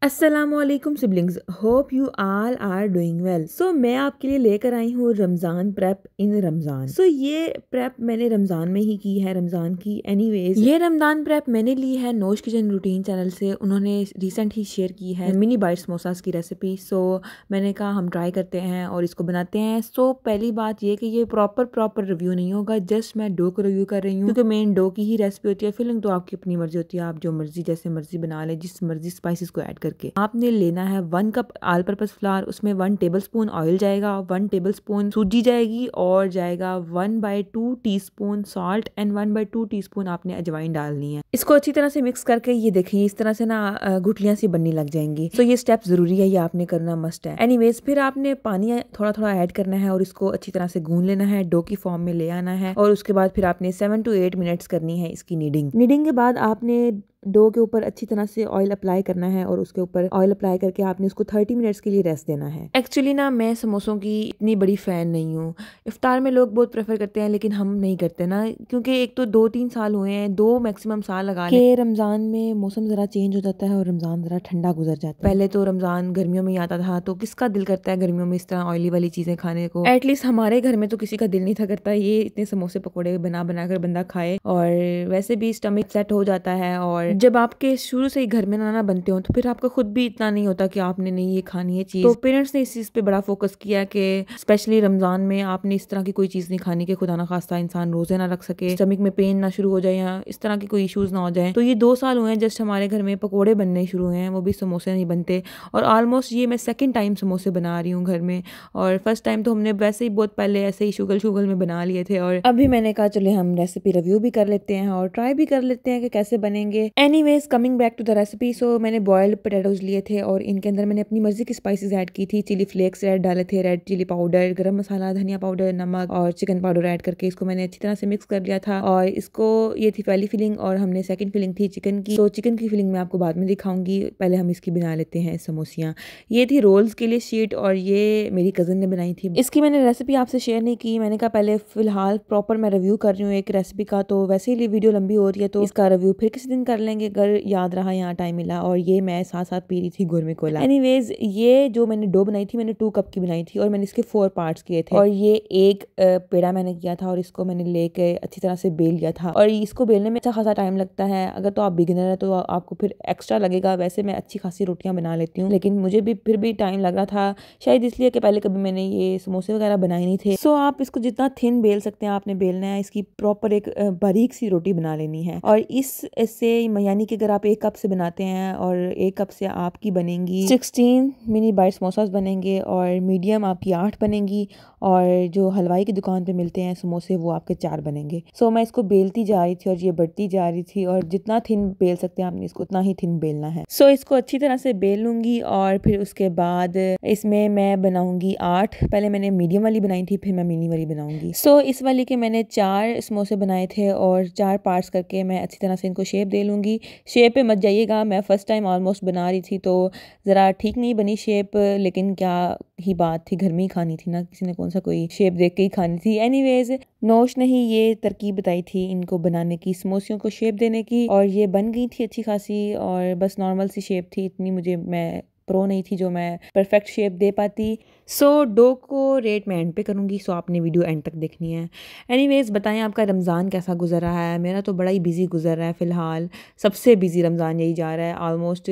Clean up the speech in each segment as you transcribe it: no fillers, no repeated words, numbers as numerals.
अस्सलामुअलैकुम siblings, hope you all are doing well. So मैं आपके लिए लेकर आई हूँ Ramzan prep in Ramzan. So ये प्रेप मैंने रमज़ान में ही की है, रमज़ान की। एनीवेज ये रमज़ान प्रेप मैंने ली है नोश किचन रूटीन चैनल से। उन्होंने रिसेंट ही शेयर की है मिनी बाइट समोसास की रेसिपी। सो मैंने कहा हम ट्राई करते हैं और इसको बनाते हैं। सो पहली बात ये कि ये प्रॉपर रिव्यू नहीं होगा, जस्ट मैं डो को रिव्यू कर रही हूँ क्योंकि मेन डो की ही रेसिपी होती है। फिलिंग तो आपकी अपनी मर्जी होती है, आप जो मर्जी जैसे मर्जी बना ले, जिस मर्जी स्पाइसेस को ऐड करके। आपने लेना है 1 कप ऑल पर्पस फ्लावर, उसमें 1 टेबलस्पून ऑयल जाएगा, 1 टेबलस्पून सूजी जाएगी और जाएगा 1/2 टीस्पून सॉल्ट एंड 1/2 टीस्पून आपने अजवाइन डालनी है। इसको अच्छी तरह से मिक्स करके ये देखिए इस तरह से ना गुठलियां सी बनने लग जाएंगी। तो ये स्टेप जरूरी है, ये आपने करना मस्ट है। एनीवेज फिर आपने पानी थोड़ा थोड़ा ऐड करना है और इसको अच्छी तरह से गूंद लेना है, डो की फॉर्म में ले आना है। और उसके बाद फिर आपने 7 to 8 मिनट्स करनी है इसकी नीडिंग के बाद आपने डो के ऊपर अच्छी तरह से ऑयल अप्लाई करना है और उसके ऊपर ऑयल अप्लाई करके आपने उसको 30 मिनट्स के लिए रेस्ट देना है। एक्चुअली ना मैं समोसों की इतनी बड़ी फैन नहीं हूँ। इफ्तार में लोग बहुत प्रेफर करते हैं लेकिन हम नहीं करते ना, क्योंकि एक तो 2-3 साल हुए हैं, 2 मैक्सिमम साल लगा के रमजान में मौसम जरा चेंज हो जाता है और रमजान जरा ठंडा गुजर जाता है। पहले तो रमजान गर्मियों में ही आता था, तो किसका दिल करता है गर्मियों में इस तरह ऑयली वाली चीजें खाने को। एटलीस्ट हमारे घर में तो किसी का दिल नहीं था करता ये इतने समोसे पकौड़े बना बना कर बंदा खाए, और वैसे भी स्टमक सेट हो जाता है। और जब आपके शुरू से ही घर में ना बनते हो तो फिर आपका खुद भी इतना नहीं होता कि आपने नहीं ये खानी है चीज। तो पेरेंट्स ने इस चीज पे बड़ा फोकस किया कि स्पेशली रमजान में आपने इस तरह की कोई चीज नहीं खानी कि खुदा ना खास्ता इंसान रोजे ना रख सके, स्टमक में पेन ना शुरू हो जाए या इस तरह की कोई इश्यूज ना हो जाए। तो ये 2 साल हुए हैं जस्ट हमारे घर में पकौड़े बनने शुरू हुए हैं, वो भी समोसे नहीं बनते। और ऑलमोस्ट ये मैं सेकेंड टाइम समोसे बना रही हूँ घर में, और फर्स्ट टाइम तो हमने वैसे ही बहुत पहले ऐसे ही शुगल में बना लिए थे। और अभी मैंने कहा चले हम रेसिपी रिव्यू भी कर लेते हैं और ट्राई भी कर लेते हैं कि कैसे बनेंगे। Anyways coming back to the recipe. So मैंने बॉइल्ड पोटैटोज लिए थे और इनके अंदर मैंने अपनी मर्जी की स्पाइसेस ऐड की थी। चिली फ्लेक्स ऐड डाले थे, रेड चिली पाउडर, गरम मसाला, धनिया पाउडर, नमक और चिकन पाउडर ऐड करके इसको मैंने अच्छी तरह से मिक्स कर लिया था। और इसको ये थी पहली फिलिंग और हमने सेकंड फिलिंग थी चिकन की। तो चिकन की फिलिंग मैं आपको बाद में दिखाऊंगी, पहले हम इसकी बना लेते हैं समोसियाँ। ये थी रोल्स के लिए शीट और ये मेरी कजन ने बनाई थी। इसकी मैंने रेसिपी आपसे शेयर नहीं की, मैंने कहा पहले फिलहाल प्रॉपर मैं रिव्यू कर रही हूँ एक रेसिपी का, तो वैसे ही वीडियो लंबी हो रही है तो इसका रिव्यू फिर किसी दिन कर लेंगे अगर याद रहा, यहाँ टाइम मिला। और ये मैं साथ साथ पी रही थी गुरमे कोला। एनीवेज ये जो मैंने डो बनाई थी मैंने 2 कप की बनाई थी और मैंने इसके 4 पार्ट्स किए थे। और ये एक पेड़ा मैंने किया था और इसको मैंने लेके अच्छी तरह से बेल लिया था। और इसको बेलने में अच्छा खासा टाइम लगता है, अगर तो आप बिगिनर है तो आपको फिर एक्स्ट्रा लगेगा। वैसे मैं अच्छी खासी रोटियां बना लेती हूँ लेकिन मुझे भी फिर भी टाइम लग रहा था, शायद इसलिए कि पहले कभी मैंने ये समोसे वगैरह बनाए नहीं थे। सो आप इसको जितना थिन बेल सकते हैं आपने बेलना है, इसकी प्रॉपर एक बारीक सी रोटी बना लेनी है। और इससे यानी कि अगर आप 1 कप से बनाते हैं और 1 कप से आपकी बनेंगी 16 मिनी बाइट समोसास बनेंगे और मीडियम आपकी 8 बनेंगी, और जो हलवाई की दुकान पे मिलते हैं समोसे वो आपके 4 बनेंगे। सो मैं इसको बेलती जा रही थी और ये बढ़ती जा रही थी, और जितना थिन बेल सकते हैं आपने इसको उतना ही थिन बेलना है। सो इसको अच्छी तरह से बेल लूंगी और फिर उसके बाद इसमें मैं बनाऊंगी 8। पहले मैंने मीडियम वाली बनाई थी, फिर मैं मिनी वाली बनाऊंगी। सो इस वाली के मैंने 4 समोसे बनाए थे और 4 पार्ट्स करके मैं अच्छी तरह से इनको शेप दे लूंगी। शेप पे मत जाइएगा, मैं फर्स्ट टाइम ऑलमोस्ट बना रही थी तो ज़रा ठीक नहीं बनी शेप, लेकिन क्या ही बात थी, घर में ही खानी थी ना, किसी ने कौन सा कोई शेप देख के ही खानी थी। एनीवेज नोश ने ही ये तरकीब बताई थी इनको बनाने की, समोसियों को शेप देने की, और ये बन गई थी अच्छी खासी। और बस नॉर्मल सी शेप थी, इतनी मैं प्रो नहीं थी जो मैं परफेक्ट शेप दे पाती। सो डो को रेट मैं एंड पे करूँगी, सो आपने वीडियो एंड तक देखनी है। एनीवेज बताएं आपका रमज़ान कैसा गुजर रहा है। मेरा तो बड़ा ही बिजी गुजर रहा है, फ़िलहाल सबसे बिजी रमज़ान यही जा रहा है। ऑलमोस्ट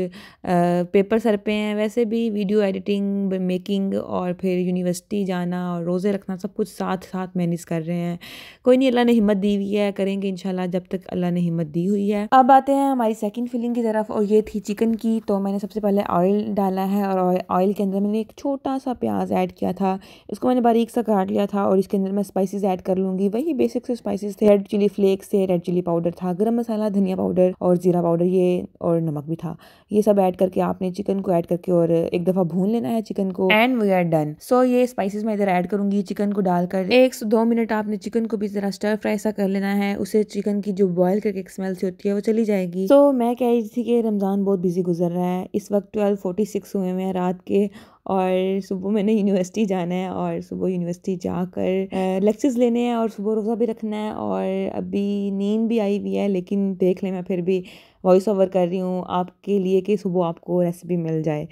पेपर सर पे हैं, वैसे भी वीडियो एडिटिंग, मेकिंग और फिर यूनिवर्सिटी जाना और रोज़े रखना सब कुछ साथ साथ मैनेज कर रहे हैं। कोई नहीं, अल्लाह ने हिम्मत दी हुई है, करेंगे इंशाल्लाह जब तक अल्लाह ने हिम्मत दी हुई है। अब आते हैं हमारी सेकंड फिलिंग की तरफ, और ये थी चिकन की। तो मैंने सबसे पहले ऑयल डाला है और ऑयल के अंदर मैंने एक छोटा सा प्याज ऐड किया था, इसको मैंने बारीक सा काट लिया था। और इसके अंदर मैं स्पाइसेस ऐड कर लूँगी, वही बेसिक से स्पाइसेस थे। रेड चिली फ्लेक्स थे, रेड चिली पाउडर था, गरम मसाला, धनिया पाउडर और जीरा पाउडर, ये और नमक भी था। ये सब ऐड करके आपने चिकन को ऐड करके और एक दफ़ा भून लेना है चिकन को, एंड वी आर डन। सो ये स्पाइसेस मैं इधर ऐड करूँगी, चिकन को डालकर 1 से 2 मिनट आपने चिकन को भी ज़रा स्टर फ्राई सा कर लेना है, उसे चिकन की जो बॉयल करके एक स्मेल सी होती है वो चली जाएगी। तो मैं कह रही थी कि रमज़ान बहुत बिजी गुजर रहा है, इस वक्त 12:46 हुए हैं रात के, और सुबह मैंने यूनिवर्सिटी जाना है और सुबह यूनिवर्सिटी जाकर लेक्चर्स लेने हैं और सुबह रोज़ा भी रखना है। और अभी नींद भी आई हुई है, लेकिन देख लें मैं फिर भी वॉइस ओवर कर रही हूँ आपके लिए कि सुबह आपको रेसिपी मिल जाए।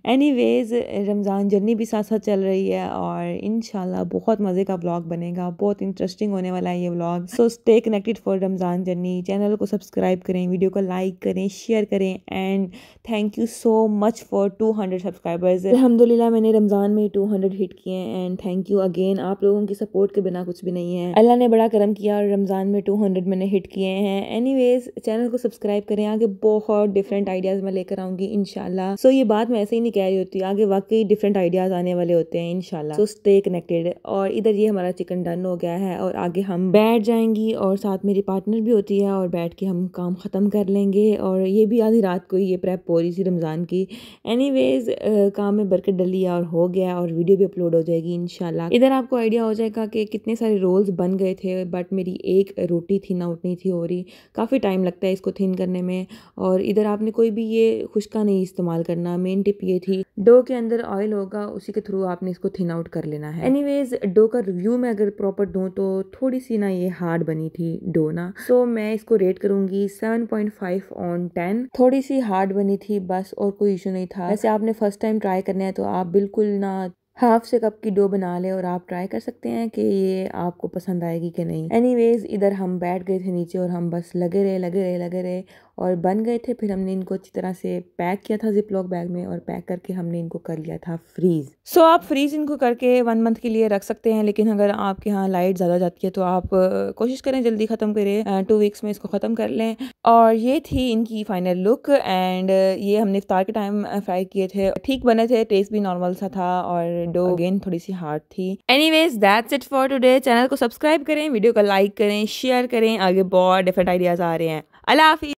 एनीवेज रमज़ान जर्नी भी साथ साथ चल रही है और इंशाल्लाह बहुत मज़े का व्लॉग बनेगा, बहुत इंटरेस्टिंग होने वाला है ये vlog. So stay connected for Ramzan journey. Channel को सब्सक्राइब करें, वीडियो को लाइक करें, शेयर करें and thank you so much for 200 subscribers. अल्हम्दुलिल्लाह मैंने रमज़ान में 200 हिट किए एंड थैंक यू अगेन। आप लोगों की सपोर्ट के बिना कुछ भी नहीं है, अल्लाह ने बड़ा करम किया और रमज़ान में 200 मैंने हिट किए हैं। एनीवेज चैनल को सब्सक्राइब करें, आगे बहुत डिफरेंट आइडियाज़ मैं लेकर आऊँगी इंशाल्लाह। सो ये बात मैं ऐसे ही नहीं कह रही होती, आगे वाकई डिफरेंट आइडियाज़ आने वाले होते हैं इंशाल्लाह। So stay connected. और इधर ये हमारा चिकन डन हो गया है और आगे हम बैठ जाएंगी और साथ मेरी पार्टनर भी होती है और बैठ के हम काम ख़त्म कर लेंगे। और ये भी आधी रात को ये प्रेप हो रही थी रमज़ान की। एनीवेज काम में बरकत डली और हो गया और वीडियो भी अपलोड हो जाएगी इंशाल्लाह। इधर आपको आइडिया हो जाएगा कि कितने सारे रोल्स बन गए थे, बट मेरी एक रोटी थी ना उतनी थी हो रही, काफ़ी टाइम लगता है इसको थिन करने में। और इधर आपने कोई भी ये खुश्का नहीं इस्तेमाल करना, मेन टिप ये थी। डो के अंदर ऑयल होगा, उसी के थ्रू आपने इसको थिन आउट कर लेना है। एनीवेज डो का रिव्यू मैं अगर प्रॉपर दूं तो थोड़ी सी ना ये हार्ड बनी थी डो ना, सो मैं इसको रेट करूंगी 7.5 ऑन 10। थोड़ी सी हार्ड बनी थी बस, और कोई इशू नहीं था। वैसे आपने फर्स्ट टाइम ट्राई करना है तो आप बिल्कुल ना हाफ से कप की डो बना ले और आप ट्राई कर सकते हैं कि ये आपको पसंद आएगी कि नहीं। एनीवेज इधर हम बैठ गए थे नीचे और हम बस लगे रहे और बन गए थे। फिर हमने इनको अच्छी तरह से पैक किया था जिप लॉक बैग में और पैक करके हमने इनको कर लिया था फ्रीज। सो आप फ्रीज इनको करके 1 मंथ के लिए रख सकते हैं, लेकिन अगर आपके यहाँ लाइट ज़्यादा जाती है तो आप कोशिश करें जल्दी ख़त्म करें, 2 वीक्स में इसको ख़त्म कर लें। और ये थी इनकी फाइनल लुक एंड ये हमने इफ्तार के टाइम फ्राई किए थे, ठीक बने थे, टेस्ट भी नॉर्मल सा था और डो अगेन थोड़ी सी हार्ड थी। Anyways that's it for today. Channel को सब्सक्राइब करें, वीडियो को लाइक करें, शेयर करें, आगे बहुत डिफरेंट आइडियाज़ आ रहे हैं। अल्लाह हाफिज़।